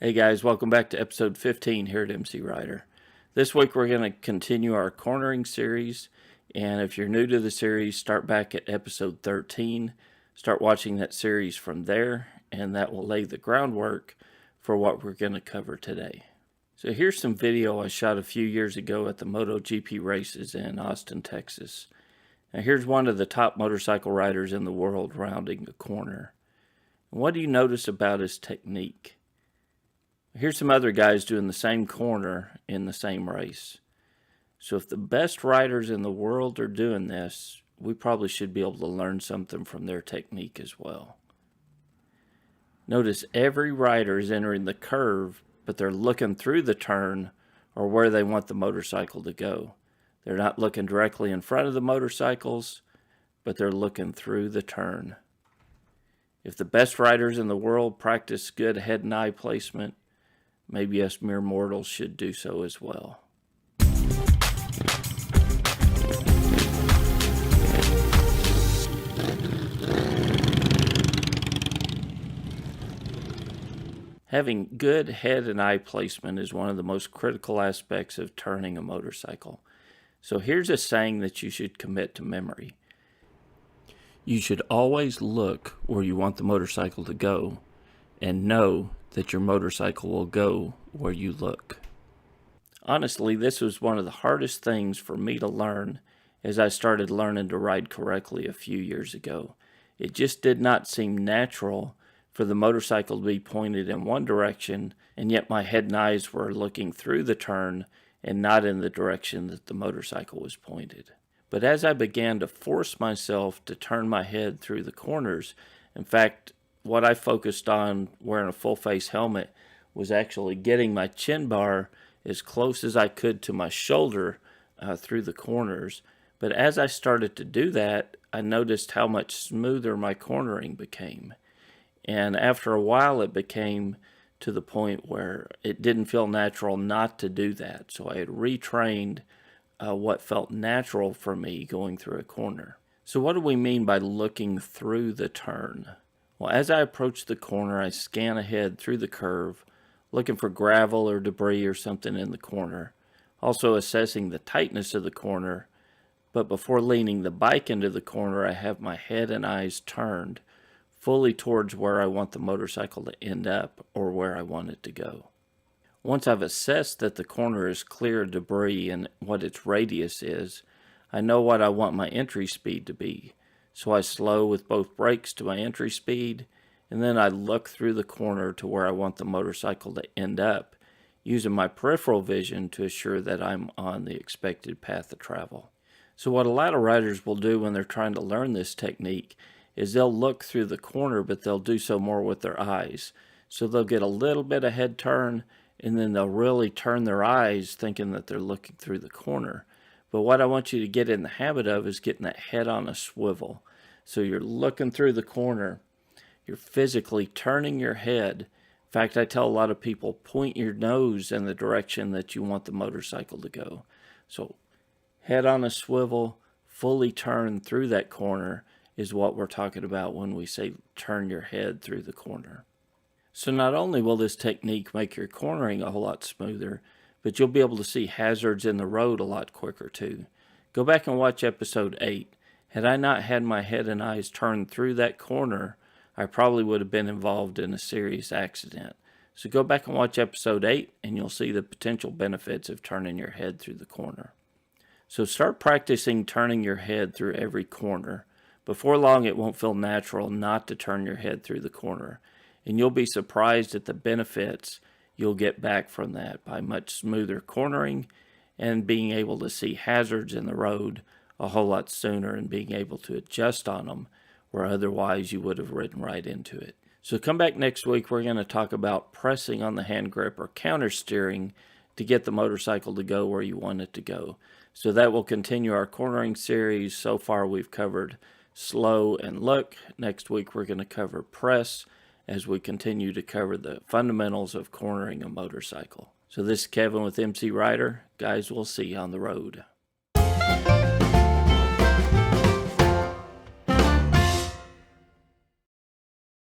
Hey guys, welcome back to episode 15 here at MCrider. This week we're going to continue our cornering series, and if you're new to the series, start back at episode 13. Start watching that series from there, and that will lay the groundwork for what we're going to cover today. So here's some video I shot a few years ago at the MotoGP races in Austin, Texas. Now here's one of the top motorcycle riders in the world rounding a corner. And what do you notice about his technique? Here's some other guys doing the same corner in the same race. So if the best riders in the world are doing this, we probably should be able to learn something from their technique as well. Notice every rider is entering the curve, but they're looking through the turn or where they want the motorcycle to go. They're not looking directly in front of the motorcycles, but they're looking through the turn. If the best riders in the world practice good head and eye placement, maybe us mere mortals should do so as well. Having good head and eye placement is one of the most critical aspects of turning a motorcycle. So here's a saying that you should commit to memory. You should always look where you want the motorcycle to go and know that your motorcycle will go where you look. Honestly, this was one of the hardest things for me to learn as I started learning to ride correctly a few years ago. It just did not seem natural for the motorcycle to be pointed in one direction, and yet my head and eyes were looking through the turn and not in the direction that the motorcycle was pointed. But as I began to force myself to turn my head through the corners, in fact, what I focused on wearing a full face helmet was actually getting my chin bar as close as I could to my shoulder through the corners. But as I started to do that, I noticed how much smoother my cornering became. And after a while, it became to the point where it didn't feel natural not to do that. So I had retrained what felt natural for me going through a corner. So what do we mean by looking through the turn? Well, as I approach the corner, I scan ahead through the curve, looking for gravel or debris or something in the corner, also assessing the tightness of the corner. But before leaning the bike into the corner, I have my head and eyes turned fully towards where I want the motorcycle to end up or where I want it to go. Once I've assessed that the corner is clear of debris and what its radius is, I know what I want my entry speed to be. So I slow with both brakes to my entry speed, and then I look through the corner to where I want the motorcycle to end up, using my peripheral vision to assure that I'm on the expected path of travel. So what a lot of riders will do when they're trying to learn this technique is they'll look through the corner, but they'll do so more with their eyes. So they'll get a little bit of head turn, and then they'll really turn their eyes thinking that they're looking through the corner. But what I want you to get in the habit of is getting that head on a swivel. So you're looking through the corner. You're physically turning your head. In fact, I tell a lot of people, point your nose in the direction that you want the motorcycle to go. So head on a swivel, fully turn through that corner is what we're talking about when we say turn your head through the corner. So not only will this technique make your cornering a whole lot smoother, but you'll be able to see hazards in the road a lot quicker too. Go back and watch episode 8. Had I not had my head and eyes turned through that corner, I probably would have been involved in a serious accident. So go back and watch episode 8 and you'll see the potential benefits of turning your head through the corner. So start practicing turning your head through every corner. Before long, it won't feel natural not to turn your head through the corner. And you'll be surprised at the benefits you'll get back from that by much smoother cornering and being able to see hazards in the road a whole lot sooner and being able to adjust on them where otherwise you would have ridden right into it. So come back next week. We're going to talk about pressing on the hand grip or counter steering to get the motorcycle to go where you want it to go. So that will continue our cornering series. So far we've covered slow and look. Next week we're going to cover press as we continue to cover the fundamentals of cornering a motorcycle. So this is Kevin with MCrider. Guys, we'll see you on the road.